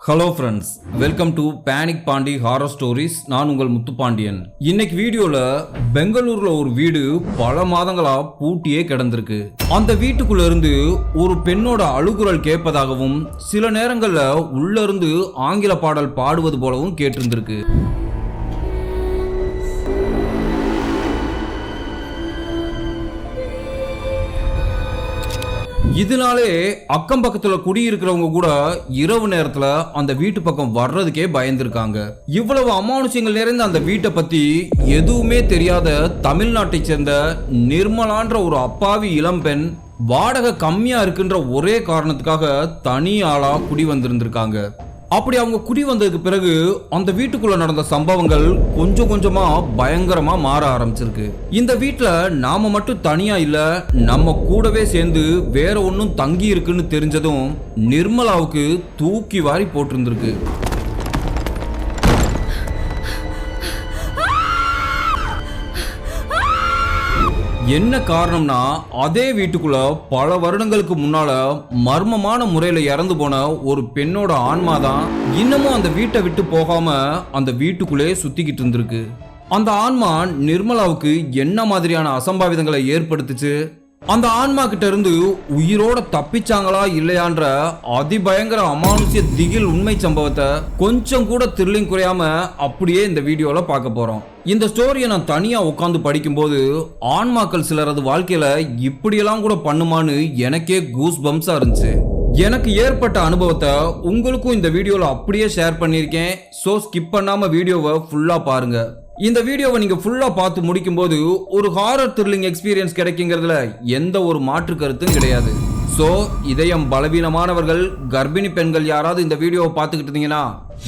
Hello friends, welcome to panic Pandi horror stories. நான் உங்கள் முத்துப்பாண்டியன். இன்னைக்கு வீடியோல பெங்களூர்ல ஒரு வீடு பல மாதங்களா பூட்டியே கிடந்திருக்கு. அந்த வீட்டுக்குள்ள இருந்து ஒரு பெண்ணோட அழுகுரல் கேட்பதாகவும் சில நேரங்கள்ல உள்ள இருந்து ஆங்கில பாடல் பாடுவது போலவும் கேட்டிருந்திருக்கு. இதனாலே அக்கம் பக்கத்துல குடியிருக்கிறவங்க கூட இரவு நேரத்துல அந்த வீட்டு பக்கம் வர்றதுக்கே பயந்துருக்காங்க. இவ்வளவு அமானுஷ்யங்கள் நிறைந்த அந்த வீட்டை பத்தி எதுவுமே தெரியாத தமிழ்நாட்டை சேர்ந்த நிர்மலான்ற ஒரு அப்பாவி இளம்பெண் வாடகை கம்மியா இருக்குன்ற ஒரே காரணத்துக்காக தனி ஆளா குடி வந்திருந்திருக்காங்க. அப்படி அவங்க குடி வந்ததுக்கு பிறகு அந்த வீட்டுக்குள்ள நடந்த சம்பவங்கள் கொஞ்சம் கொஞ்சமா பயங்கரமா மாற ஆரம்பிச்சிருக்கு. இந்த வீட்டுல நாம மட்டும் தனியா இல்ல, நம்ம கூடவே சேர்ந்து வேற ஒன்னும் தங்கி இருக்குன்னு தெரிஞ்சதும் நிர்மலாவுக்கு தூக்கி வாரி போட்டிருந்திருக்கு. என்ன காரணம்னா, அதே வீட்டுக்குள்ள பல வருடங்களுக்கு முன்னால மர்மமான முறையில இறந்து போன ஒரு பெண்ணோட ஆன்மா தான் இன்னமும் அந்த வீட்டை விட்டு போகாம அந்த வீட்டுக்குள்ளே சுத்திக்கிட்டு இருந்திருக்கு. அந்த ஆன்மா நிர்மலாவுக்கு என்ன மாதிரியான அசம்பாவிதங்களை ஏற்படுத்துச்சு, அந்த ஆன்மா கிட்ட இருந்து உயிரோட தப்பிச்சாங்களா இல்லையான்ற அதிபயங்கர அமானுஷ்ய திகில் உண்மை சம்பவத்தை கொஞ்சம் கூட த்ரில்லிங் குறையாம அப்படியே இந்த வீடியோல பார்க்க போறோம். இந்த ஸ்டோரியை நான் தனியா உட்காந்து படிக்கும்போது ஆன்மாக்கள் சிலரது வாழ்க்கையில இப்படியெல்லாம் கூட பண்ணுமான்னு எனக்கே கூஸ் பம்ஸா இருந்துச்சு. எனக்கு ஏற்பட்ட அனுபவத்தை உங்களுக்கும் இந்த வீடியோல அப்படியே ஷேர் பண்ணியிருக்கேன். ஸோ ஸ்கிப் பண்ணாம வீடியோவை ஃபுல்லா பாருங்க. இந்த வீடியோவை நீங்க ஃபுல்லா பார்த்து முடிக்கும் போது ஒரு ஹாரர் த்ரில்லிங் எக்ஸ்பீரியன்ஸ் கிடைக்குங்கிறதுல எந்த ஒரு மாற்று கருத்தும் கிடையாது. ஸோ இதயம் பலவீனமானவர்கள், கர்ப்பிணி பெண்கள் யாராவது இந்த வீடியோவை பார்த்துக்கிட்டு இருந்தீங்கன்னா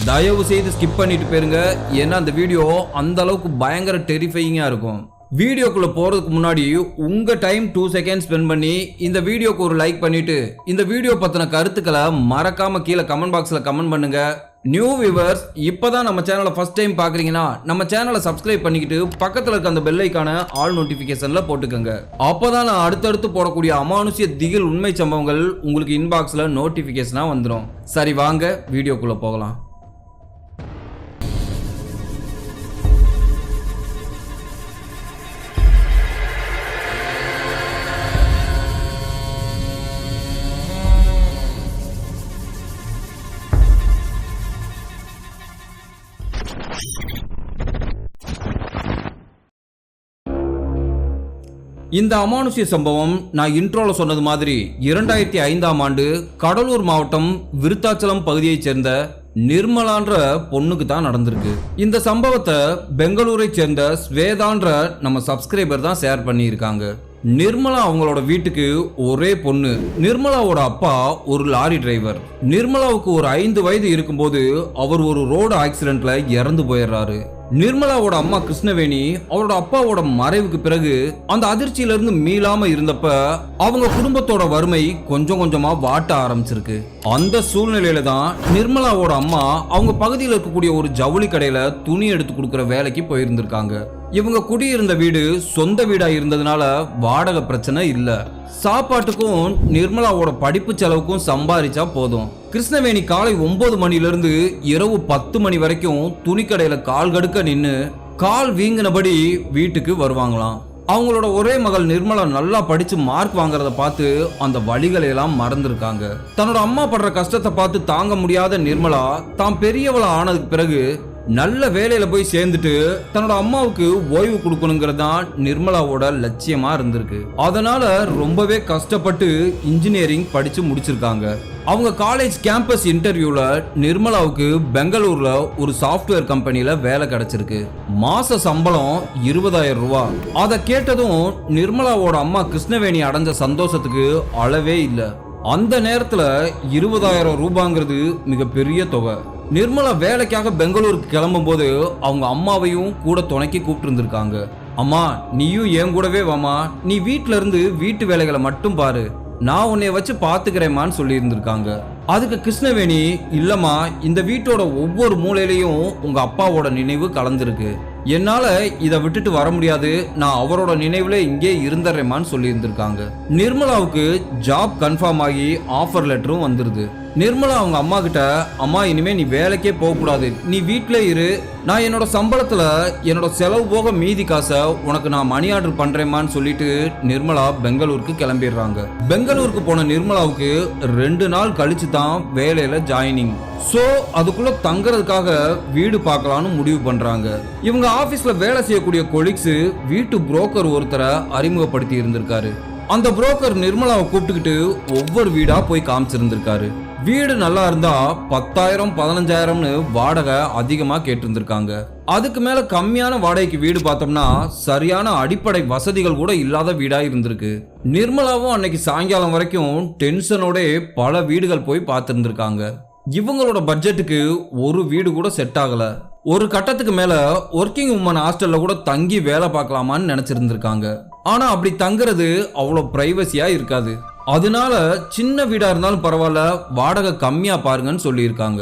தயவு செய்து ஸ்கிப் பண்ணிட்டு போயிருங்க. ஏன்னா அந்த வீடியோ அந்த அளவுக்கு பயங்கர டெரிஃபையிங்கா இருக்கும். வீடியோக்குள்ள போறதுக்கு முன்னாடி உங்க டைம் 2 செகண்ட் ஸ்பெண்ட் பண்ணி இந்த வீடியோக்கு ஒரு லைக் பண்ணிட்டு இந்த வீடியோ பத்தின கருத்துக்களை மறக்காம கீழே கமெண்ட் பாக்ஸ்ல கமெண்ட் பண்ணுங்க. நியூ வியூவர்ஸ் இப்பதான் நம்ம சேனலை ஃபர்ஸ்ட் டைம் பாக்குறீங்கன்னா நம்ம சேனலை சப்ஸ்கிரைப் பண்ணிக்கிட்டு பக்கத்துல இருக்க அந்த பெல் ஐகானை ஆல் நோட்டிபிகேஷன்ல போட்டுக்கோங்க. அப்பதான் நான் அடுத்தடுத்து போடக்கூடிய அமானுஷ்ய திகில் உண்மை சம்பவங்கள் உங்களுக்கு இன்பாக்ஸ்ல நோட்டிபிகேஷனா வந்துடும். சரி, வாங்க வீடியோக்குள்ள போகலாம். இந்த அமானுஷ்ய சம்பவம் நான் இன்ட்ரோல சொன்னது மாதிரி 2005ஆம் ஆண்டு கடலூர் மாவட்டம் விருத்தாச்சலம் பகுதியைச் சேர்ந்த நிர்மலான்ற பொண்ணுக்கு தான் நடந்திருக்கு. இந்த சம்பவத்தை பெங்களூரை சேர்ந்த ஸ்வேதான்ற நம்ம சப்ஸ்கிரைபர் தான் ஷேர் பண்ணியிருக்காங்க. நிர்மலா அவங்களோட வீட்டுக்கு ஒரே பொண்ணு. நிர்மலாவோட அப்பா ஒரு லாரி டிரைவர். நிர்மலாவுக்கு ஒரு 5 வயது இருக்கும்போது அவர் ஒரு ரோடு ஆக்சிடென்ட்ல இறந்து போயிடுறாரு. நிர்மலாவோட அம்மா கிருஷ்ணவேணி அவரோட அப்பாவோட மறைவுக்கு பிறகு அந்த அதிர்ச்சியில இருந்து மீளாம இருந்தப்ப அவங்க குடும்பத்தோட வறுமை கொஞ்சம் கொஞ்சமா வாட்ட ஆரம்பிச்சிருக்கு. அந்த சூழ்நிலையில தான் நிர்மலாவோட அம்மா அவங்க பகுதியில் இருக்கக்கூடிய ஒரு ஜவுளி கடையில துணி எடுத்து கொடுக்கற வேலைக்கு போயிருந்திருக்காங்க. இவங்க குடியிருந்த வீடு சொந்த வீடா இருந்ததுனால வாடகை பிரச்சனை இல்ல. சாப்பாட்டுக்கும் நிர்மலாவோட படிப்பு செலவுக்கும் சம்பாதிச்சா போதும். கிருஷ்ணவேணி காலை 9 மணிலிருந்து இரவு 10 மணி வரைக்கும் துணிக்கடையில கால் கடுக்க நின்று கால் வீங்கினபடி வீட்டுக்கு வருவாங்களாம். அவங்களோட ஒரே மகள் நிர்மலா நல்லா படிச்சு மார்க் வாங்குறத பார்த்து அந்த வழிகளை எல்லாம் மறந்துருக்காங்க. தன்னோட அம்மா படுற கஷ்டத்தை பார்த்து தாங்க முடியாத நிர்மலா தான் பெரியவளா ஆனதுக்கு பிறகு நல்ல வேலையில போய் சேர்ந்துட்டு தன்னோட அம்மாவுக்கு ஓய்வு கொடுக்கணுங்கிறது தான் நிர்மலாவோட லட்சியமா இருந்திருக்கு. அதனால ரொம்பவே கஷ்டப்பட்டு இன்ஜினியரிங் படிச்சு முடிச்சிருக்காங்க. அவங்க காலேஜ் கேம்பஸ் இன்டர்வியூல நிர்மலாவுக்கு பெங்களூர்ல ஒரு சாஃப்ட்வேர் கம்பெனில வேலை கிடைச்சிருக்கு. மாச சம்பளம் 20,000 ரூபாய். அதை கேட்டதும் நிர்மலாவோட அம்மா கிருஷ்ணவேணி அடைஞ்ச சந்தோஷத்துக்கு அளவே இல்லை. அந்த நேரத்துல 20,000 ரூபாங்கிறது மிகப்பெரிய தொகை. நிர்மலா வேலைக்காக பெங்களூருக்கு கிளம்பும் போது அவங்க அம்மாவையும் கூட துணைக்கி கூப்பிட்டு இருந்திருக்காங்க. அம்மா, நீயும் என் கூடவே வாமா, நீ வீட்டுல இருந்து வீட்டு வேலைகளை மட்டும் பாரு, நான் உன்னை வச்சு பாத்துக்கிறேம்மான்னு சொல்லி இருந்திருக்காங்க. அதுக்கு கிருஷ்ணவேணி, இல்லம்மா, இந்த வீட்டோட ஒவ்வொரு மூலையிலையும் உங்க அப்பாவோட நினைவு கலந்துருக்கு, என்னால இதை விட்டுட்டு வர முடியாது, நான் அவரோட நினைவுல இங்கே இருந்துறேமான்னு சொல்லி இருந்திருக்காங்க. நிர்மலாவுக்கு ஜாப் கன்ஃபார்ம் ஆகி ஆஃபர் லெட்டரும் வந்துருது. நிர்மலா அவங்க அம்மா கிட்ட, அம்மா இனிமே நீ வேலைக்கே போக கூடாது, நீ வீட்டிலே இரு, நான் என்னோட சம்பளத்துல என்னோட செலவு போக மீதி காசை உனக்கு நான் மணி ஆர்டர் பண்றேம்மான்னு சொல்லிட்டு நிர்மலா பெங்களூருக்கு கிளம்பிடுறாங்க. பெங்களூருக்கு போன நிர்மலாவுக்கு 2 நாள் கழிச்சு தான் வேலையில ஜாயினிங். சோ அதுக்குள்ள தங்கறதுக்காக வீடு பார்க்கலாம்னு முடிவு பண்றாங்க. இவங்க ஆபீஸ்ல வேலை செய்யக்கூடிய கொலீக்ஸ் வீட்டு புரோக்கர் ஒருத்தரை அறிமுகப்படுத்தி இருந்திருக்காரு. அந்த புரோக்கர் நிர்மலாவை கூப்பிட்டுக்கிட்டு ஒவ்வொரு வீடா போய் காமிச்சிருந்திருக்காரு. வீடு நல்லா இருந்தா 10,000 15,000ன்னு வாடகை அதிகமா கேட்டிருந்திருக்காங்க. அதுக்கு மேல கம்மியான வாடகைக்கு வீடு பார்த்தோம்னா சரியான அடிப்படை வசதிகள் கூட இல்லாத வீடா இருந்திருக்கு. நிர்மலாவும் அன்னைக்கு சாயங்காலம் வரைக்கும் டென்ஷனோட பல வீடுகள் போய் பார்த்திருந்திருக்காங்க. இவங்களோட பட்ஜெட்டுக்கு ஒரு வீடு கூட செட் ஆகல. ஒரு கட்டத்துக்கு மேல ஒர்க்கிங் உமன் ஹாஸ்டல்ல கூட தங்கி வேலை பார்க்கலாமான்னு நினைச்சிருந்திருக்காங்க. ஆனா அப்படி தங்குறது அவ்வளவு பிரைவசியா இருக்காது. அதனால சின்ன வீடா இருந்தாலும் பரவாயில்ல, வாடகை கம்மியா பாருங்கன்னு சொல்லியிருக்காங்க.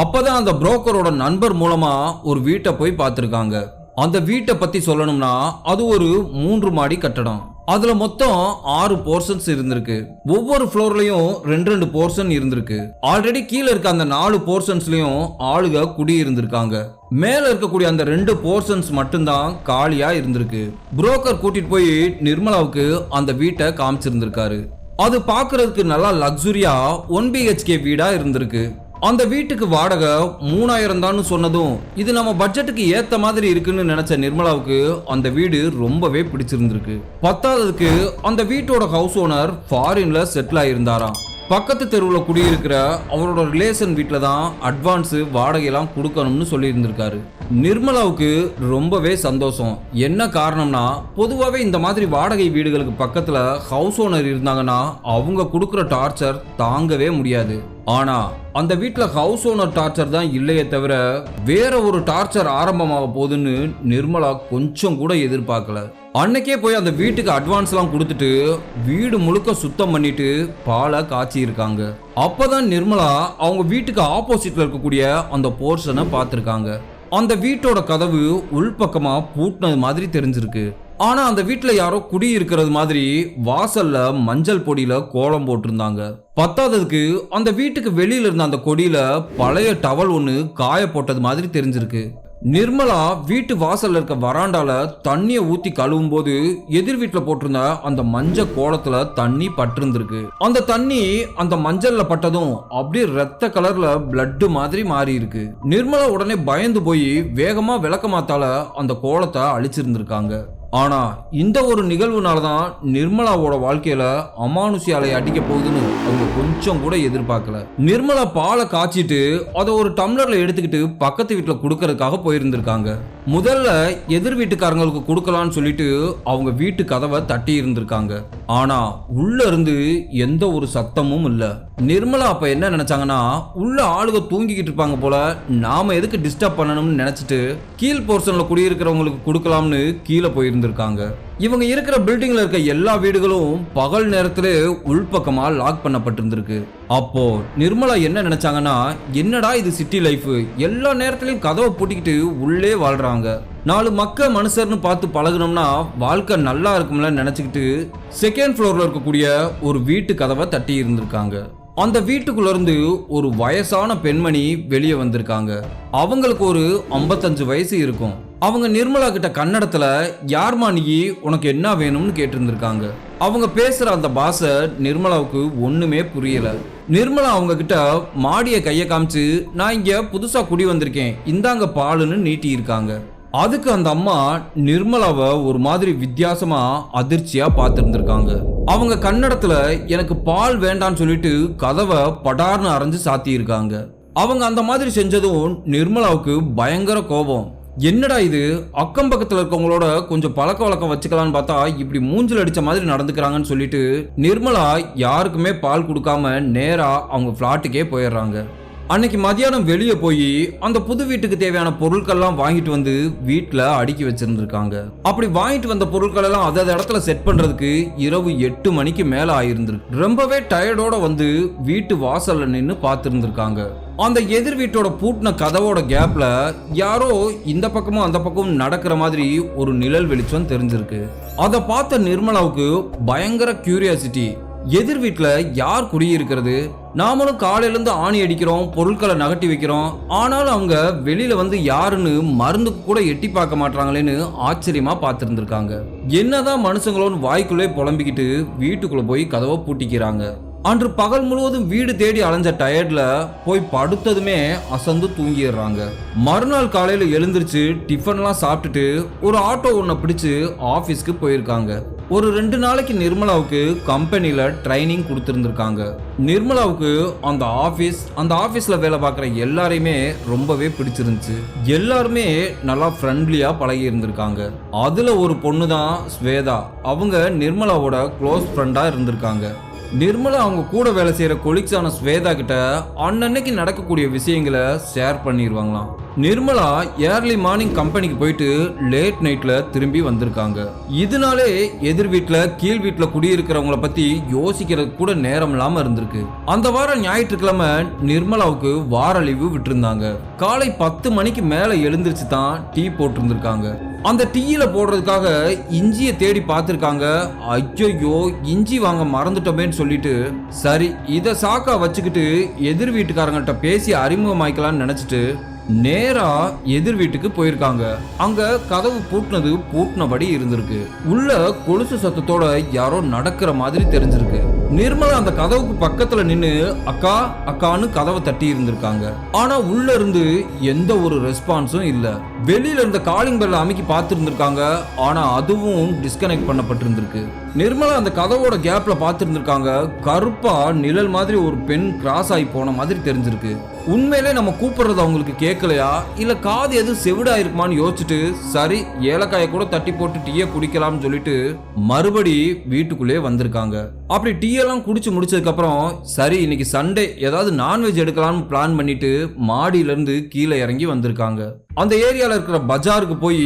அப்பதான் அந்த புரோக்கரோட நண்பர் மூலமா ஒரு வீட்டை போய் பார்த்திருக்காங்க. அந்த வீட்டை பத்தி சொல்லணும்னா அது ஒரு 3 மாடி கட்டடம். அதுல மொத்தம் 6 போர்ஷன்ஸ் இருந்திருக்கு. ஒவ்வொரு ஃப்ளோர்லயும் 2 போர்ஷன் இருந்திருக்கு. ஆல்ரெடி கீழே இருக்க அந்த 4 போர்ஷன்ஸ்லயும் ஆளுக குடி இருந்திருக்காங்க. மேல இருக்கக்கூடிய அந்த 2 போர்ஷன்ஸ் மட்டும்தான் காலியா இருந்திருக்கு. புரோக்கர் கூட்டிட்டு போய் நிர்மலாவுக்கு அந்த வீட்டை காமிச்சிருந்திருக்காரு. அது பாக்குறதுக்கு நல்லா லக்ஸுரியா 1 BHK வீடா இருந்திருக்கு. அந்த வீட்டுக்கு வாடகை 3,000 தான் சொன்னதும் இது நம்ம பட்ஜெட்டுக்கு ஏத்த மாதிரி இருக்குன்னு நினைச்ச நிர்மலாவுக்கு அந்த வீடு ரொம்பவே பிடிச்சிருந்திருக்கு. பத்தாவதுக்கு அந்த வீட்டோட ஹவுஸ் ஓனர் ஃபாரின்ல செட்டில் ஆயிருந்தாராம். பக்கத்து தெருவில் குடியிருக்கிற அவரோட ரிலேஷன் வீட்டில் தான் அட்வான்ஸ் வாடகையெல்லாம் கொடுக்கணும்னு சொல்லியிருந்திருக்காரு. நிர்மலாவுக்கு ரொம்பவே சந்தோஷம். என்ன காரணம்னா பொதுவாகவே இந்த மாதிரி வாடகை வீடுகளுக்கு பக்கத்தில் ஹவுஸ் ஓனர் இருந்தாங்கன்னா அவங்க கொடுக்குற டார்ச்சர் தாங்கவே முடியாது. ஆனா அந்த வீட்டில் ஹவுஸ் ஓனர் டார்ச்சர் தான் இல்லையே தவிர வேற ஒரு டார்ச்சர் ஆரம்பமாக போகுதுன்னு நிர்மலா கொஞ்சம் கூட எதிர்பார்க்கல. அன்னைக்கே போய் அந்த வீட்டுக்கு அட்வான்ஸ் எல்லாம் கொடுத்துட்டு வீடு முழுக்க சுத்தம் பண்ணிட்டு பாலை காய்ச்சி இருக்காங்க. அப்பதான் நிர்மலா அவங்க வீட்டுக்கு ஆப்போசிட்ல இருக்கக்கூடிய அந்த போர்ஷனை பார்த்திருக்காங்க. அந்த வீட்டோட கதவு உள்பக்கமா பூட்டினது மாதிரி தெரிஞ்சிருக்கு. ஆனா அந்த வீட்டுல யாரோ குடி இருக்கிறது மாதிரி வாசல்ல மஞ்சள் பொடியில கோலம் போட்டிருந்தாங்க. பத்தாததுக்கு அந்த வீட்டுக்கு வெளியில இருந்த அந்த கொடியில பழைய டவல் ஒண்ணு காய போட்டது மாதிரி தெரிஞ்சிருக்கு. நிர்மலா வீட்டு வாசல்ல இருக்க வராண்டால தண்ணிய ஊத்தி கழுவும் போது எதிர் வீட்டுல போட்டிருந்த அந்த மஞ்சள் கோலத்துல தண்ணி பட்டிருந்திருக்கு. அந்த தண்ணி அந்த மஞ்சள்ல பட்டதும் அப்படியே ரத்த கலர்ல பிளட் மாதிரி மாறி இருக்கு. நிர்மலா உடனே பயந்து போய் வேகமா விளக்கமாத்தால அந்த கோலத்தை அழிச்சிருந்திருக்காங்க. ஆனா இந்த ஒரு நிகழ்வுனாலதான் நிர்மலாவோட வாழ்க்கையில அமானுஷ்ய அலை அடிக்க போகுதுன்னு அவங்க கொஞ்சம் கூட எதிர்பார்க்கல. நிர்மலா பாலை காய்ச்சிட்டு அதை ஒரு டம்ளர்ல எடுத்துக்கிட்டு பக்கத்து வீட்டுல கொடுக்கறதுக்காக போயிருந்திருக்காங்க. முதல்ல எதிர் வீட்டுக்காரங்களுக்கு கொடுக்கலான்னு சொல்லிட்டு அவங்க வீட்டு கதவை தட்டி இருந்திருக்காங்க. ஆனா உள்ள இருந்து எந்த ஒரு சத்தமும் இல்ல. நிர்மலா அப்ப என்ன நினைச்சாங்கன்னா உள்ள ஆளுக தூங்கிக்கிட்டு இருப்பாங்க போல, நாம எதுக்கு டிஸ்டர்ப் பண்ணணும்னு நினைச்சிட்டு கீழ் போர்ஷன்ல குடியிருக்கிறவங்களுக்கு கொடுக்கலாம்னு கீழே போயிருந்திருக்காங்க. இவங்க இருக்கிற பில்டிங்ல இருக்க எல்லா வீடுகளும் பகல் நேரத்திலே உள்பக்கமா லாக் பண்ணப்பட்டிருந்திருக்கு. அப்போ நிர்மலா என்ன நினைச்சாங்கன்னா, என்னடா இது சிட்டி லைஃப், எல்லா நேரத்திலையும் கதவை பூட்டிக்கிட்டு உள்ளே வாழ்றாங்க, 4 மக்க மனுஷர்னு பார்த்து பழகணும்னா வாழ்க்கை நல்லா இருக்கும்ல நினைச்சுக்கிட்டு செகண்ட் ஃப்ளோர்ல இருக்கக்கூடிய ஒரு வீட்டு கதவை தட்டி இருந்திருக்காங்க. அந்த வீட்டுக்குள்ள இருந்து ஒரு வயசான பெண்மணி வெளியே வந்திருக்காங்க. அவங்களுக்கு ஒரு 55 வயசு இருக்கும். அவங்க நிர்மலா கிட்ட கன்னடத்துல யார்மா நீ, உனக்கு என்ன வேணும்னு கேட்டிருந்திருக்காங்க. அவங்க பேசுற அந்த பாஷை நிர்மலாவுக்கு ஒண்ணுமே புரியல. நிர்மலா அவங்க கிட்ட மாடிய கைய காமிச்சு, நான் இங்க புதுசா குடி வந்திருக்கேன், இந்தாங்க பாலுன்னு நீட்டி இருக்காங்க. அதுக்கு அந்த அம்மா நிர்மலாவை ஒரு மாதிரி வித்தியாசமா அதிர்ச்சியா பார்த்திருந்திருக்காங்க. அவங்க கன்னடத்துல எனக்கு பால் வேண்டான்னு சொல்லிட்டு கதவை படார்னு அரைஞ்சு சாத்தி இருக்காங்க. அவங்க அந்த மாதிரி செஞ்சதும் நிர்மலாவுக்கு பயங்கர கோபம். என்னடா இது, அக்கம் பக்கத்துல இருக்கவங்களோட கொஞ்சம் பழக்க வழக்கம் வச்சுக்கலான்னு பார்த்தா இப்படி மூஞ்சில் அடிச்ச மாதிரி நடந்துக்கிறாங்கன்னு சொல்லிட்டு நிர்மலா யாருக்குமே பால் கொடுக்காம நேரா அவங்க பிளாட்டுக்கே போயிடுறாங்க. அன்னைக்கு மதியானம் வெளியே போய் அந்த புது வீட்டுக்கு தேவையான பொருட்கள்லாம் வாங்கிட்டு வந்து வீட்டில் அடுக்கி வச்சிருந்திருக்காங்க. அப்படி வாங்கிட்டு வந்த பொருட்கள் எல்லாம் அதாவது இடத்துல செட் பண்றதுக்கு இரவு 8 மணிக்கு மேல ஆயிருந்திருக்கு. ரொம்பவே டயர்டோட வந்து வீட்டு வாசல்ல நின்று பார்த்திருந்திருக்காங்க. அந்த எதிர் வீட்டோட பூட்டின கதவோட கேப்ல யாரோ இந்த பக்கமும் அந்த பக்கமும் நடக்கிற மாதிரி ஒரு நிழல் வெளிச்சம் தெரிஞ்சிருக்கு. அதை பார்த்த நிர்மலாவுக்கு பயங்கர கியூரியாசிட்டி. எதிர் வீட்டுல யார் குடியிருக்கிறது, நாமளும் காலையில இருந்து ஆணி அடிக்கிறோம், பொருட்களை நகட்டி வைக்கிறோம், ஆனாலும் அவங்க வெளியில வந்து யாருன்னு மருந்துக்கு கூட எட்டி பார்க்க மாட்டாங்களேன்னு ஆச்சரியமா பார்த்திருந்திருக்காங்க. என்னதான் மனுஷங்களோன்னு வாய்க்குள்ளே புலம்பிக்கிட்டு வீட்டுக்குள்ள போய் கதவை பூட்டிக்கிறாங்க. அன்று பகல் முழுவதும் வீடு தேடி அலைஞ்ச டயர்ட்ல போய் படுத்ததுமே அசந்து தூங்கிடுறாங்க. மறுநாள் காலையில எழுந்திருச்சு டிஃபன்லாம் சாப்பிட்டுட்டு ஒரு ஆட்டோ ஒன்றை பிடிச்சு ஆபீஸ்க்கு போயிருக்காங்க. ஒரு 2 நாளைக்கு நிர்மலாவுக்கு கம்பெனில ட்ரைனிங் கொடுத்துருந்துருக்காங்க. நிர்மலாவுக்கு அந்த ஆபீஸ்ல வேலை பார்க்குற எல்லாரையுமே ரொம்பவே பிடிச்சிருந்துச்சு. எல்லாருமே நல்லா ஃப்ரெண்ட்லியா பழகி இருந்திருக்காங்க. அதுல ஒரு பொண்ணு தான் ஸ்வேதா. அவங்க நிர்மலாவோட க்ளோஸ் ஃப்ரெண்டா இருந்திருக்காங்க. நிர்மலா அவங்க கூட வேலை செய்யற கொலிக்ஸான ஸ்வேதா கிட்ட அன்னன்னைக்கு நடக்கக்கூடிய விஷயங்களை ஷேர் பண்ணிடுவாங்களாம். நிர்மலா ஏர்லி மார்னிங் கம்பெனிக்கு போயிட்டு லேட் நைட்ல திரும்பி வந்திருக்காங்க. இதனாலே எதிர் வீட்டுல கீழ் வீட்டுல குடியிருக்கிறவங்களை பத்தி யோசிக்கிறது கூட நேரம் இல்லாம இருந்திருக்கு. அந்த வாரம் ஞாயிற்றுக்கிழமை நிர்மலாவுக்கு வார லீவு விட்டுருந்தாங்க. காலை 10 மணிக்கு மேல எழுந்திருச்சு தான் டீ போட்டு இருந்திருக்காங்க. அந்த டீயில போடுறதுக்காக இஞ்சியை தேடி பார்த்திருக்காங்க. ஐயோ, இஞ்சி வாங்க மறந்துட்டோமேன்னு சொல்லிட்டு சரி இதை சாக்கா வச்சுக்கிட்டு எதிர் வீட்டுக்காரங்கள்ட்ட பேசி அறிமுகமாய்க்கலாம்னு நினைச்சிட்டு நேரா எதிர் வீட்டுக்கு போயிருக்காங்க. அங்க கதவு பூட்டினபடி இருந்திருக்கு. உள்ள கொலுசு சத்தத்தோட யாரோ நடக்கிற மாதிரி தெரிஞ்சிருக்கு. நிர்மலா அந்த கதவுக்கு பக்கத்துல நின்னு அக்கா அக்கான்னு கதவை தட்டி இருந்திருக்காங்க. ஆனா உள்ள இருந்து எந்த ஒரு ரெஸ்பான்ஸும் இல்ல. வெளியில இருந்த காலிங் பெல்ல அமைக்கி பார்த்திருந்திருக்காங்க. ஆனா அதுவும் டிஸ்கனெக்ட் பண்ணப்பட்டிருந்திருக்கு. நிர்மலா அந்த கதவோட கேப்ல பார்த்திருந்திருக்காங்க. கருப்பா நிழல் மாதிரி ஒரு பெண் கிராஸ் ஆகி போன மாதிரி தெரிஞ்சிருக்கு. உண்மையிலே நம்ம கூப்பிடுறது அவங்களுக்கு கேட்கலையா இல்ல காது எதுவும் செவிடா இருக்குமான்னு யோசிச்சுட்டு சரி ஏலக்காயை கூட தட்டி போட்டு டீயை குடிக்கலாம்னு சொல்லிட்டு மறுபடி வீட்டுக்குள்ளே வந்திருக்காங்க. அப்படி டீ எல்லாம் குடிச்சு முடிச்சதுக்கு அப்புறம் சரி இன்னைக்கு சண்டே ஏதாவது நான்வெஜ் எடுக்கலாம்னு பிளான் பண்ணிட்டு மாடியில இருந்து கீழே இறங்கி வந்திருக்காங்க. அந்த ஏரியால இருக்கிற பஜாருக்கு போய்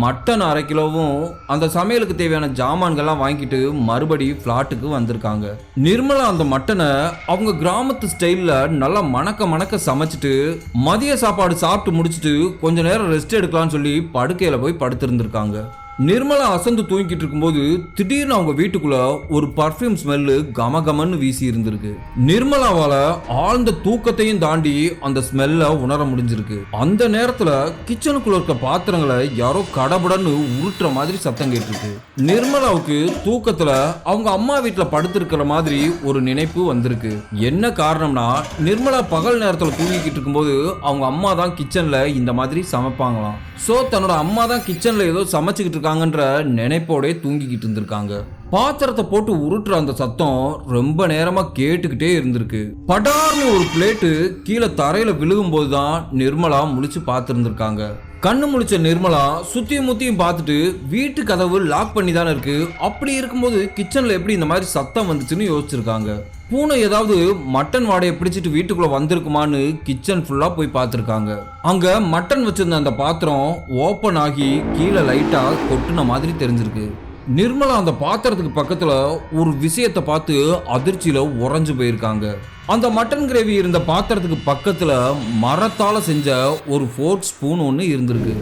மட்டன் 1/2 கிலோவும் அந்த சமையலுக்கு தேவையான ஜாமான்கள்லாம் வாங்கிட்டு மறுபடி பிளாட்டுக்கு வந்திருக்காங்க. நிர்மலா அந்த மட்டனை அவங்க கிராமத்து ஸ்டைல்ல நல்லா மணக்க சமைச்சிட்டு மதிய சாப்பாடு சாப்பிட்டு முடிச்சிட்டு கொஞ்ச நேரம் ரெஸ்ட் எடுக்கலாம்னு சொல்லி படுக்கையில போய் படுத்திருந்திருக்காங்க. நிர்மலா அசந்து தூங்கிட்டு இருக்கும்போது திடீர்னு அவங்க வீட்டுக்குள்ள ஒரு பர்ஃபியூம் ஸ்மெல்லு கமகமன்னு வீசி இருந்திருக்கு. நிர்மலாவால ஆழ்ந்த தூக்கத்தையும் தாண்டி அந்த ஸ்மெல்ல உணர முடிஞ்சிருக்கு. அந்த நேரத்துல கிச்சனுக்குள்ள இருக்க பாத்திரங்களை யாரோ கடபடன்னு உருட்டுற மாதிரி சத்தம் கேட்டிருக்கு. நிர்மலாவுக்கு தூக்கத்துல அவங்க அம்மா வீட்டுல படுத்திருக்கிற மாதிரி ஒரு நினைப்பு வந்திருக்கு. என்ன காரணம்னா நிர்மலா பகல் நேரத்துல தூங்கிக்கிட்டு இருக்கும்போது அவங்க அம்மா தான் கிச்சன்ல இந்த மாதிரி சமைப்பாங்களாம். சோ தன்னோட அம்மா தான் கிச்சன்ல ஏதோ சமைச்சுக்கிட்டு இருக்காங்கன்ற நினைப்போட தூங்கிக்கிட்டு இருந்திருக்காங்க. பாத்திரத்தை போட்டு உருட்டுற அந்த சத்தம் ரொம்ப நேரமா கேட்டுக்கிட்டே இருந்திருக்கு. படார்னு ஒரு பிளேட்டு கீழே தரையில விழுகும் போதுதான் நிர்மலா முழிச்சு பார்த்திருந்திருக்காங்க. கண்ணு முழிச்ச நிர்மலா சுத்தியும் முத்தியும் பார்த்துட்டு வீட்டு கதவு லாக் பண்ணி தானே இருக்கு. அப்படி இருக்கும்போது கிச்சன்ல எப்படி இந்த மாதிரி சத்தம் வந்துச்சுன்னு யோசிச்சிருக்காங்க. பூனை ஏதாவது மட்டன் வாடையை பிடிச்சிட்டு வீட்டுக்குள்ள வந்திருக்குமான்னு கிச்சன் ஃபுல்லா போய் பார்த்திருக்காங்க. அங்க மட்டன் வச்சிருந்த அந்த பாத்திரம் ஓபன் ஆகி கீழே லைட்டா கொட்டுன மாதிரி தெரிஞ்சிருக்கு. நிர்மலா அந்த பாத்திரத்துக்கு பக்கத்துல ஒரு விஷயத்தை பார்த்து அதிர்ச்சியில உறைஞ்சு போயிருக்காங்க. அந்த மட்டன் கிரேவி இருந்த பாத்திரத்துக்கு பக்கத்துல மரத்தால செஞ்ச ஒரு ஃபோர்க் ஸ்பூன் ஒன்று இருந்திருக்கு.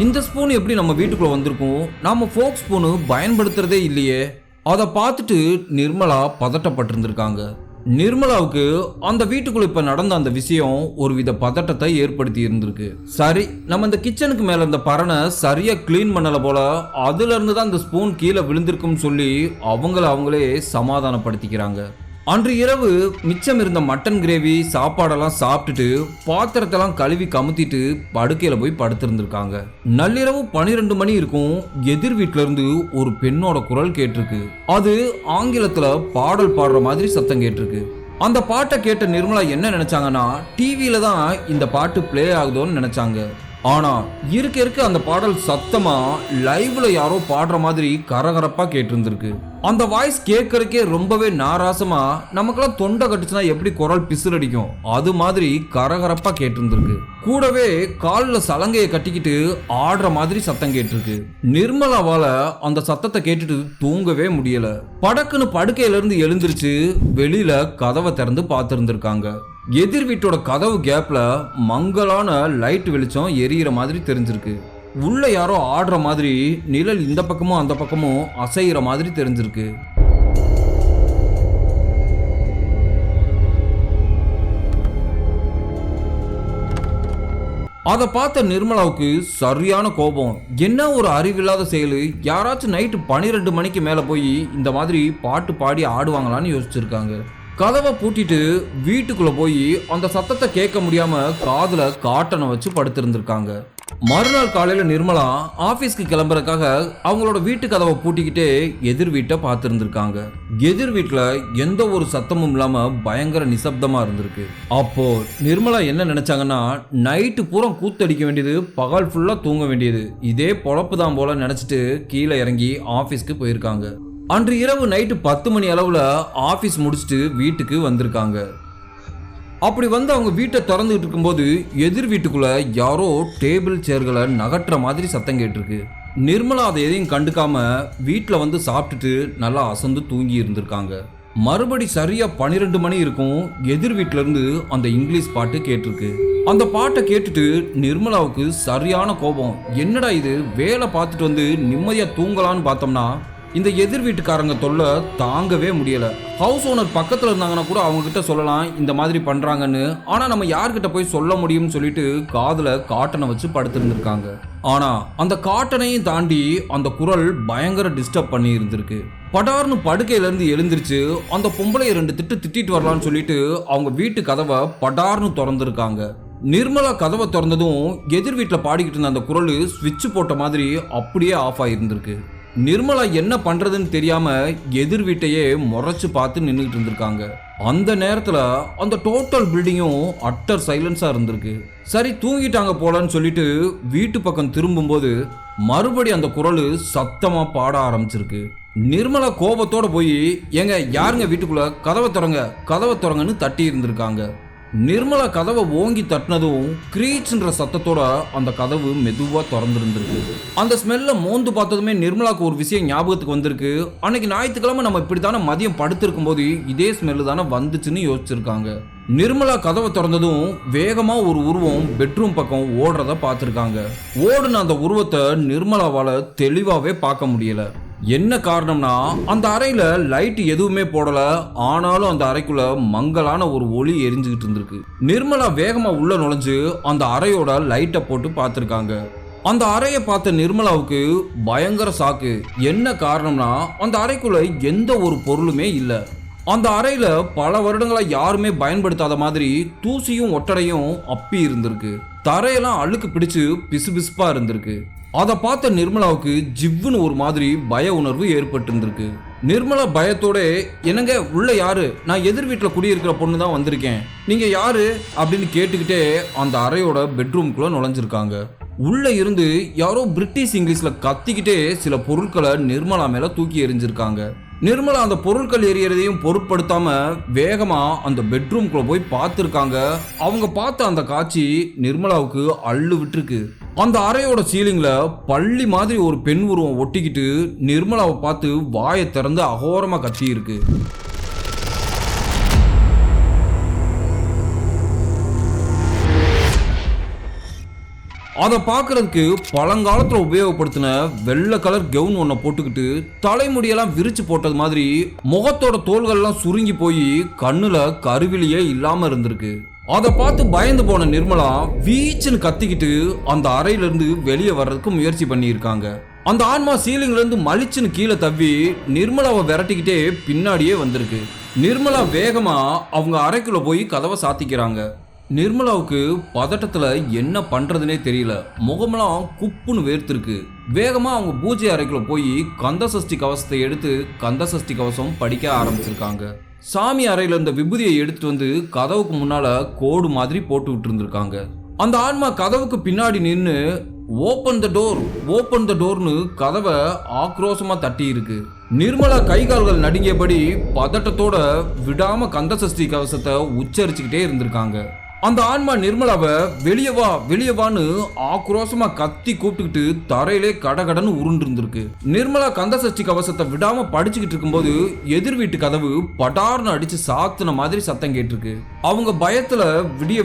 இந்த ஸ்பூன் எப்படி நம்ம வீட்டுக்குள்ள வந்திருக்கும்? நாம ஃபோர்க் ஸ்பூனு பயன்படுத்துறதே இல்லையே. அதை பார்த்துட்டு நிர்மலா பதட்டப்பட்டிருந்திருக்காங்க. நிர்மலாவுக்கு அந்த வீட்டுக்குள்ள இப்ப நடந்த அந்த விஷயம் ஒரு வித பதட்டத்தை ஏற்படுத்தி இருந்திருக்கு. சரி நம்ம இந்த கிச்சனுக்கு மேல இந்த பரணை சரியா கிளீன் பண்ணல போல, அதுல இருந்து தான் இந்த ஸ்பூன் கீழே விழுந்திருக்கும் சொல்லி அவங்களே சமாதானப்படுத்திக்கிறாங்க. அன்று இரவு மிச்சம் இருந்த மட்டன் கிரேவி சாப்பாடெல்லாம் சாப்பிட்டுட்டு பாத்திரத்தெல்லாம் கழுவி கமுத்திட்டு படுக்கையில போய் படுத்திருந்திருக்காங்க. நள்ளிரவு 12 மணி இருக்கும். எதிர் வீட்டுல இருந்து ஒரு பெண்ணோட குரல் கேட்டிருக்கு. அது ஆங்கிலத்துல பாடல் பாடுற மாதிரி சத்தம் கேட்டிருக்கு. அந்த பாட்டை கேட்ட நிர்மலா என்ன நினைச்சாங்கன்னா டிவியில தான் இந்த பாட்டு பிளே ஆகுதோன்னு நினைச்சாங்க. ஆனா இருக்க அந்த பாடல் சத்தமா லைவ்ல யாரோ பாடுற மாதிரி கரகரப்பா கேட்டிருந்திருக்கு. அந்த வாய்ஸ் கேட்கறதுக்கே ரொம்பவே நாராசமா, நமக்கெல்லாம் தொண்டை கட்டுச்சுன்னா எப்படி குரல் பிசுறடிக்கும் அது மாதிரி கரகரப்பா கேட்டிருந்திருக்கு. கூடவே காலில் சலங்கையை கட்டிக்கிட்டு ஆடுற மாதிரி சத்தம் கேட்டிருக்கு. நிர்மலாவால அந்த சத்தத்தை கேட்டுட்டு தூங்கவே முடியல. படக்குன்னு படுக்கையில இருந்து எழுந்திருச்சு வெளியில கதவை திறந்து பார்த்திருந்திருக்காங்க. எதிர் வீட்டோட கதவு கேப்ல மங்கலான லைட் வெளிச்சம் எரியிற மாதிரி தெரிஞ்சிருக்கு. உள்ள யாரோ ஆடுற மாதிரி நிழல் இந்த பக்கமும் அந்த பக்கமும் அசைகிற மாதிரி தெரிஞ்சிருக்கு. அதை பார்த்த நிர்மலாவுக்கு சரியான கோபம். என்ன ஒரு அறிவில்லாத செயல், யாராச்சும் நைட்டு 12 மணிக்கு மேல போய் இந்த மாதிரி பாட்டு பாடி ஆடுவாங்களான்னு யோசிச்சிருக்காங்க. கதவை பூட்டிட்டு வீட்டுக்குள்ள போய் அந்த சத்தத்தை கேட்க முடியாம காதுல காட்டனை வச்சு படுத்திருந்திருக்காங்க. மறுநாள் காலையில நிர்மலா ஆபீஸ்க்கு கிளம்புறதுக்காக அவங்களோட வீட்டு கதவை பூட்டிக்கிட்டே எதிர் வீட்டை பார்த்திருந்திருக்காங்க. எதிர் வீட்டுல எந்த ஒரு சத்தமும் இல்லாம பயங்கர நிசப்தமா இருந்திருக்கு. அப்போ நிர்மலா என்ன நினைச்சாங்கன்னா, நைட்டு பூரா கூத்தடிக்க வேண்டியது, பகல் ஃபுல்லா தூங்க வேண்டியது, இதே பொழப்பு தான் போல நினைச்சிட்டு கீழே இறங்கி ஆபீஸ்க்கு போயிருக்காங்க. அன்று இரவு நைட்டு 10 மணி அளவுல ஆபீஸ் முடிச்சுட்டு வீட்டுக்கு வந்திருக்காங்க. அப்படி வந்து அவங்க வீட்டை திறந்துட்டு இருக்கும்போது எதிர் வீட்டுக்குள்ள யாரோ டேபிள் சேர்களை நகட்டுற மாதிரி சத்தம் கேட்டிருக்கு. நிர்மலா அதை எதையும் கண்டுக்காம வீட்டில் வந்து சாப்பிட்டுட்டு நல்லா அசந்து தூங்கி இருந்திருக்காங்க. மறுபடி சரியா 12 மணி இருக்கும், எதிர் வீட்டுல இருந்து அந்த இங்கிலீஷ் பாட்டு கேட்டிருக்கு. அந்த பாட்டை கேட்டுட்டு நிர்மலாவுக்கு சரியான கோபம். என்னடா இது, வேலை பார்த்துட்டு வந்து நிம்மதியா தூங்கலான்னு பார்த்தோம்னா இந்த எதிர் வீட்டுக்காரங்க தொல்லை தாங்கவே முடியல. ஹவுஸ் ஓனர் பக்கத்துல இருந்தாங்கன்னா கூட அவங்க கிட்ட சொல்லலாம் இந்த மாதிரி பண்றாங்கன்னு. ஆனா நம்ம யார்கிட்ட போய் சொல்ல முடியும்னு சொல்லிட்டு காதுல காட்டனை வச்சு படுத்திருந்திருக்காங்க. ஆனா அந்த காட்டனையும் தாண்டி அந்த குரல் பயங்கர டிஸ்டர்ப் பண்ணி இருந்திருக்கு. படார்னு படுக்கையில இருந்து எழுந்திருச்சு அந்த பொம்பளைய 2 திட்டிட்டு வரலான்னு சொல்லிட்டு அவங்க வீட்டு கதவை படார்னு திறந்திருக்காங்க. நிர்மலா கதவை திறந்ததும் எதிர் வீட்டுல பாடிக்கிட்டு இருந்த அந்த குரல் ஸ்விட்ச் போட்ட மாதிரி அப்படியே ஆஃப் ஆயிருந்திருக்கு. நிர்மலா என்ன பண்றதுன்னு தெரியாம எதிர் வீட்டையே முறைச்சு பார்த்து நின்றுட்டு இருந்திருக்காங்க. அந்த நேரத்துல அந்த டோட்டல் பில்டிங்கும் அட்டர் சைலன்ஸா இருந்திருக்கு. சரி தூங்கிட்டாங்க போலன்னு சொல்லிட்டு வீட்டு பக்கம் திரும்பும்போது மறுபடி அந்த குரல் சத்தமா பாட ஆரம்பிச்சிருக்கு. நிர்மலா கோபத்தோட போய், ஏங்க யாருங்க வீட்டுக்குள்ள, கதவை திறங்கன்னு தட்டி இருந்திருக்காங்க. நிர்மலா கதவை ஓங்கி தட்டினதும் கிரீச்ன்ற சத்தத்தோட அந்த கதவு மெதுவா திறந்துருந்துருக்கு. அந்த ஸ்மெல்ல மோந்து பார்த்ததுமே நிர்மலாக்கு ஒரு விஷயம் ஞாபகத்துக்கு வந்திருக்கு. அன்னைக்கு ஞாயிற்றுக்கிழமை நம்ம இப்படித்தானே மதியம் படுத்திருக்கும் போது இதே ஸ்மெல்லு தானே வந்துச்சுன்னு யோசிச்சிருக்காங்க. நிர்மலா கதவை திறந்ததும் வேகமா ஒரு உருவம் பெட்ரூம் பக்கம் ஓடுறத பார்த்திருக்காங்க. ஓடுன அந்த உருவத்தை நிர்மலாவால தெளிவாவே பார்க்க முடியல. என்ன காரணம்னா அந்த அறையில லைட் எதுவுமே போடல, ஆனாலும் அந்த அறைக்குள்ள மங்கலான ஒரு ஒளி எரிஞ்சுக்கிட்டு இருந்திருக்கு. நிர்மலா வேகமா உள்ள நுழைஞ்சு அந்த அறையோட லைட்டை போட்டு பார்த்திருக்காங்க. அந்த அறையை பார்த்த நிர்மலாவுக்கு பயங்கர ஷாக்கு. என்ன காரணம்னா அந்த அறைக்குள்ள எந்த ஒரு பொருளுமே இல்லை. அந்த அறையில பல வருடங்களா யாருமே பயன்படுத்தாத மாதிரி தூசியும் ஒட்டடையும் அப்பி இருந்திருக்கு. தரையெல்லாம் அழுக்கு பிடிச்சு பிசுபிசுப்பா இருந்திருக்கு. அதை பார்த்த நிர்மலாவுக்கு ஜிவ்வுன்னு ஒரு மாதிரி பய உணர்வு ஏற்பட்டு இருந்திருக்கு. நிர்மலா பயத்தோட, என்னங்க உள்ள யாரு, நான் எதிர் வீட்டில் குடியிருக்கிற பொண்ணு தான் வந்திருக்கேன், நீங்க யாரு அப்படின்னு கேட்டுக்கிட்டே அந்த அறையோட பெட்ரூம்குள்ள நுழைஞ்சிருக்காங்க. உள்ள இருந்து யாரோ பிரிட்டிஷ் இங்கிலீஷ்ல கத்திக்கிட்டே சில பொருட்களை நிர்மலா மேல தூக்கி எறிஞ்சிருக்காங்க. நிர்மலா அந்த பொருட்கள் எரியறதையும் பொருட்படுத்தாம வேகமா அந்த பெட்ரூம்குள்ள போய் பார்த்திருக்காங்க. அவங்க பார்த்த அந்த காட்சி நிர்மலாவுக்கு அள்ளு விட்டுருக்கு. அந்த அறையோட சீலிங்ல பள்ளி மாதிரி ஒரு பெண் உருவம் ஒட்டிக்கிட்டு நிர்மலாவை பார்த்து வாயை திறந்து அகோரமா கத்தி இருக்கு. அதை பார்க்கறதுக்கு பழங்காலத்துல உபயோகப்படுத்தின வெள்ளை கலர் கவுன் ஒன்ன போட்டுக்கிட்டு தலைமுடியெல்லாம் விரிச்சு போட்டது மாதிரி முகத்தோட தோள்கள்லாம் சுருங்கி போய் கண்ணுல கருவிலியே இல்லாம இருந்திருக்கு. அதை பார்த்து பயந்து போன நிர்மலா வீச்சுன்னு கத்திக்கிட்டு அந்த அறையில இருந்து வெளியே வர்றதுக்கு முயற்சி பண்ணியிருக்காங்க. அந்த ஆன்மா சீலிங்ல இருந்து மலிச்சுன்னு கீழே தவ்வி நிர்மலாவை விரட்டிக்கிட்டே பின்னாடியே வந்திருக்கு. நிர்மலா வேகமா அவங்க அறைக்குள்ள போய் கதவை சாத்திக்கிறாங்க. நிர்மலாவுக்கு பதட்டத்துல என்ன பண்றதுனே தெரியல. முகமெல்லாம் குப்புன்னு வேர்த்திருக்கு. வேகமா அவங்க பூஜை அறைக்குள்ள போய் கந்தசஷ்டி கவசத்தை எடுத்து கந்தசஷ்டி கவசம் படிக்க ஆரம்பிச்சிருக்காங்க. சாமி அறையில இருந்த விபூதியை எடுத்துட்டு வந்து கதவுக்கு முன்னால கோடு மாதிரி போட்டு விட்டு இருந்திருக்காங்க. அந்த ஆன்மா கதவுக்கு பின்னாடி நின்று open the door, open the டோர்னு கதவை ஆக்ரோஷமா தட்டி இருக்கு. நிர்மலா கைகால்கள் நடுங்கியபடி பதட்டத்தோட விடாம கந்தசஷ்டி கவசத்தை உச்சரிச்சுக்கிட்டே இருந்திருக்காங்க. அந்த ஆன்மா நிர்மலாவை வெளியே வான்னு ஆக்ரோஷமா கத்தி கூப்பிட்டுக்கிட்டு தரையிலே கடகடன்னு உருண்டு இருந்திருக்கு. நிர்மலா கந்தசஷ்டி கவசத்தை விடாம படிச்சுக்கிட்டு இருக்கும்போது எதிர் வீட்டு கதவு படார்னு அடிச்சு சாத்துன மாதிரி சத்தம் கேட்டிருக்கு. அவங்க பயத்துல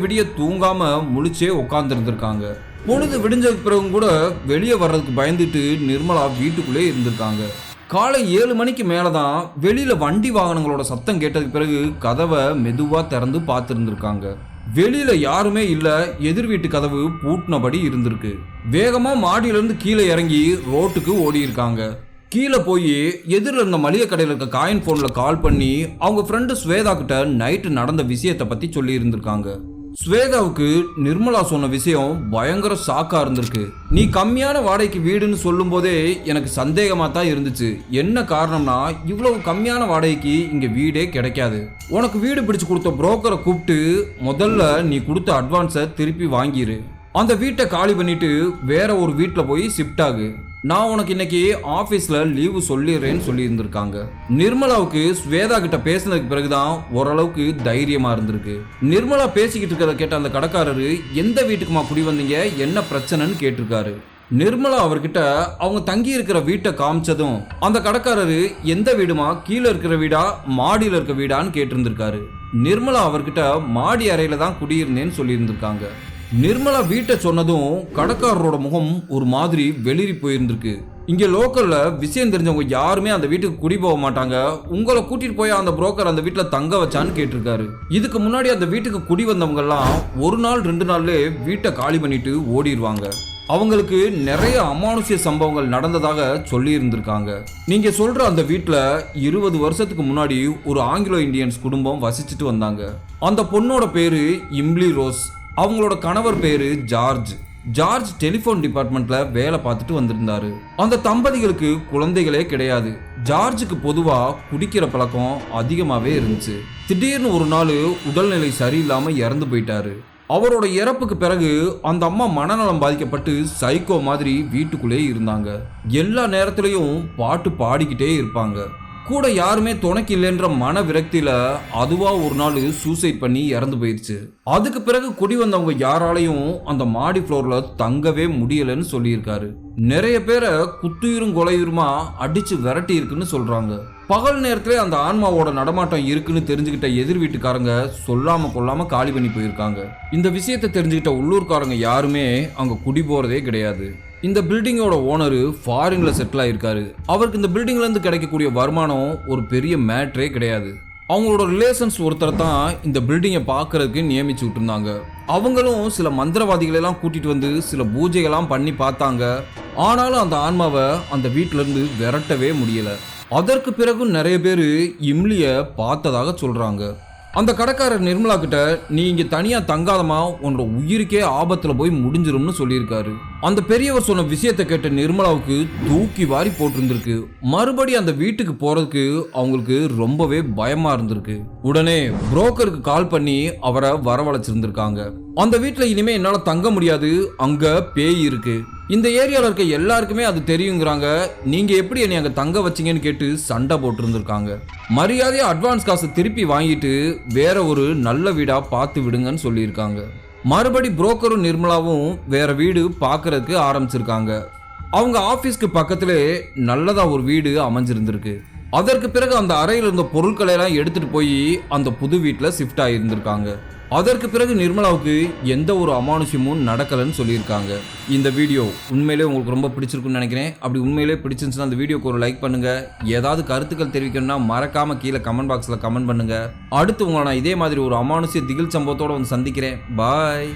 விடிய தூங்காம முழிச்சே உட்கார்ந்து இருந்திருக்காங்க. பொழுது விடிஞ்சதுக்கு பிறகும் கூட வெளியே வர்றதுக்கு பயந்துட்டு நிர்மலா வீட்டுக்குள்ளே இருந்திருக்காங்க. காலை 7 மணிக்கு மேலதான் வெளியில வண்டி வாகனங்களோட சத்தம் கேட்டதுக்கு பிறகு கதவை மெதுவா திறந்து பார்த்துருந்துருக்காங்க. வெளியில யாருமே இல்ல, எதிர் வீட்டு கதவு பூட்டினபடி இருந்திருக்கு. வேகமா மாடியில இருந்து கீழே இறங்கி ரோட்டுக்கு ஓடி இருக்காங்க. கீழே போய் எதிரில் இருந்த மளிகை கடையில் இருக்க காயின் போன்ல கால் பண்ணி அவங்க ஃப்ரெண்டு ஸ்வேதா கிட்ட நைட்டு நடந்த விஷயத்தை பத்தி சொல்லி இருந்திருக்காங்க. ஸ்வேதாவுக்கு நிர்மலா சொன்ன விஷயம் பயங்கர ஷாக்கா இருந்திருக்கு. நீ கம்மியான வாடகைக்கு வீடுன்னு சொல்லும் போதே எனக்கு சந்தேகமா தான் இருந்துச்சு. என்ன காரணம்னா, இவ்வளவு கம்மியான வாடகைக்கு இங்க வீடே கிடைக்காது. உனக்கு வீடு பிடிச்சு கொடுத்த புரோக்கரை கூப்பிட்டு முதல்ல நீ கொடுத்த அட்வான்ஸை திருப்பி வாங்கிரு. அந்த வீட்டை காலி பண்ணிட்டு வேற ஒரு வீட்டில் போய் ஷிஃப்ட் ஆகு. நான் உனக்கு இன்னைக்கு ஆபீஸ்ல லீவு சொல்லிடுறேன்னு சொல்லி இருந்திருக்காங்க. நிர்மலாவுக்கு ஸ்வேதா கிட்ட பேசினதுக்கு பிறகுதான் ஓரளவுக்கு தைரியமா இருந்திருக்கு. நிர்மலா பேசிக்கிட்டு இருக்கிறத கேட்ட அந்த கடைக்காரரு, எந்த வீட்டுக்குமா குடி வந்தீங்க, என்ன பிரச்சனைன்னு கேட்டிருக்காரு. நிர்மலா அவர்கிட்ட அவங்க தங்கி இருக்கிற வீட்டை காமிச்சதும் அந்த கடைக்காரரு, எந்த வீடுமா, கீழே இருக்கிற வீடா மாடியில இருக்க வீடான்னு கேட்டிருந்திருக்காரு. நிர்மலா அவர்கிட்ட மாடி அறையில தான் குடியிருந்தேன்னு சொல்லி இருந்திருக்காங்க. நிர்மலா வீட்டை சொன்னதும் கடைக்காரரோட முகம் ஒரு மாதிரி வெளிரி போயிருந்திருக்கு. இங்க லோக்கல்ல விஷயம் தெரிஞ்சவங்க யாருமே அந்த வீட்டுக்கு குடி போக மாட்டாங்க. உங்களை கூட்டிட்டு போய் அந்த புரோக்கர் அந்த வீட்டுல தங்க வச்சான்னு கேட்டிருக்காரு. இதுக்கு முன்னாடி அந்த வீட்டுக்கு குடி வந்தவங்க எல்லாம் 1 நாள் 2 நாள்ல வீட்டை காலி பண்ணிட்டு ஓடிடுவாங்க. அவங்களுக்கு நிறைய அமானுஷ்ய சம்பவங்கள் நடந்ததாக சொல்லி இருந்திருக்காங்க. நீங்க சொல்ற அந்த வீட்டுல 20 வருஷத்துக்கு முன்னாடி ஒரு ஆங்கிலோ இந்தியன்ஸ் குடும்பம் வசிச்சுட்டு வந்தாங்க. அந்த பொண்ணோட பேரு இம்லி ரோஸ். அவங்களோட கணவர் பேரு ஜார்ஜ். ஜார்ஜ் டெலிபோன் டிபார்ட்மெண்ட்ல வேலை பார்த்துட்டு வந்திருந்தாரு. அந்த தம்பதிகளுக்கு குழந்தைகளே கிடையாது. ஜார்ஜுக்கு பொதுவா குடிக்கிற பழக்கம் அதிகமாவே இருந்துச்சு. திடீர்னு ஒரு நாள் உடல்நிலை சரியில்லாம இறந்து போயிட்டாரு. அவரோட இறப்புக்கு பிறகு அந்த அம்மா மனநலம் பாதிக்கப்பட்டு சைக்கோ மாதிரி வீட்டுக்குள்ளே இருந்தாங்க. எல்லா நேரத்திலையும் பாட்டு பாடிக்கிட்டே இருப்பாங்க. கூட யாருமே துணைக்கு இல்லைன்ற மன விரக்தியில அதுவா ஒரு நாள் சூசைட் பண்ணி இறந்து போயிருச்சு. அதுக்கு பிறகு குடி வந்தவங்க யாராலையும் அந்த மாடி ஃப்ளோர்ல தங்கவே முடியலன்னு சொல்லியிருக்காரு. நிறைய பேரை குத்துயிரும் கொலையுருமா அடிச்சு விரட்டி இருக்குன்னு சொல்றாங்க. பகல் நேரத்திலே அந்த ஆன்மாவோட நடமாட்டம் இருக்குன்னு தெரிஞ்சுக்கிட்ட எதிர் வீட்டுக்காரங்க சொல்லாம கொள்ளாம காலி பண்ணி போயிருக்காங்க. இந்த விஷயத்தை தெரிஞ்சுக்கிட்ட உள்ளூர்காரங்க யாருமே அங்க குடி போறதே கிடையாது. இந்த பில்டிங்கோட ஓனரு ஃபாரின்ல செட்டில் ஆயிருக்காரு. அவருக்கு இந்த பில்டிங்ல இருந்து கிடைக்கக்கூடிய வருமானம் ஒரு பெரிய மேட்ரே கிடையாது. அவங்களோட ரிலேஷன்ஸ் ஒருத்தர் தான் இந்த பில்டிங்கை பார்க்கறதுக்கு நியமிச்சு விட்டுருந்தாங்க. அவங்களும் சில மந்திரவாதிகளெல்லாம் கூட்டிட்டு வந்து சில பூஜைகள்லாம் பண்ணி பார்த்தாங்க. ஆனாலும் அந்த ஆன்மாவை அந்த வீட்டில இருந்து விரட்டவே முடியல. அதற்கு பிறகு நிறைய பேர் இம்லிய பார்த்ததாக சொல்றாங்க. அந்த கடைக்காரர் நிர்மலா கிட்ட, நீ இங்க தனியா தங்காதமா, உன்னோட உயிருக்கே ஆபத்துல போய் முடிஞ்சிரும்னு சொல்லியிருக்காரு. அந்த பெரியவர் சொன்ன விஷயத்தை கேட்ட நிர்மலாவுக்கு தூக்கி வாரி போட்டிருந்திருக்கு. மறுபடி அந்த வீட்டுக்கு போறதுக்கு அவங்களுக்கு ரொம்பவே பயமா இருந்திருக்கு. உடனே புரோக்கருக்கு கால் பண்ணி அவரை வரவழைச்சிருந்திருக்காங்க. அந்த வீட்டுல இனிமே என்னால தங்க முடியாது, அங்க பேய் இருக்கு, இந்த ஏரியாவில் இருக்க எல்லாருக்குமே அது தெரியுங்கிறாங்க, நீங்க எப்படி என்னை அங்க தங்க வச்சிங்கன்னு கேட்டு சண்டை போட்டு இருந்திருக்காங்க. மரியாதையா அட்வான்ஸ் காசு திருப்பி வாங்கிட்டு வேற ஒரு நல்ல வீடா பார்த்து விடுங்கன்னு சொல்லியிருக்காங்க. மறுபடி புரோக்கரும் நிர்மலாவும் வேற வீடு பார்க்கறதுக்கு ஆரம்பிச்சிருக்காங்க. அவங்க ஆபீஸ்க்கு பக்கத்திலே நல்லதா ஒரு வீடு அமைஞ்சிருந்திருக்கு. அதற்கு பிறகு அந்த அறையில் இருந்த பொருட்களை எல்லாம் எடுத்துட்டு போய் அந்த புது வீட்டில் ஷிஃப்ட் ஆகியிருந்திருக்காங்க. அதற்கு பிறகு நிர்மலாவுக்கு எந்த ஒரு அமானுஷ்யமும் நடக்கலன்னு சொல்லியிருக்காங்க. இந்த வீடியோ உண்மையிலே உங்களுக்கு ரொம்ப பிடிச்சிருக்குன்னு நினைக்கிறேன். அப்படி உண்மையிலே பிடிச்சிருந்துச்சுன்னா அந்த வீடியோக்கு ஒரு லைக் பண்ணுங்க. ஏதாவது கருத்துக்கள் தெரிவிக்கணும்னா மறக்காம கீழே கமெண்ட் பாக்ஸில் கமெண்ட் பண்ணுங்க. அடுத்து உங்களை நான் இதே மாதிரி ஒரு அமானுஷ்ய திகில் சம்பவத்தோட வந்து சந்திக்கிறேன். பாய்.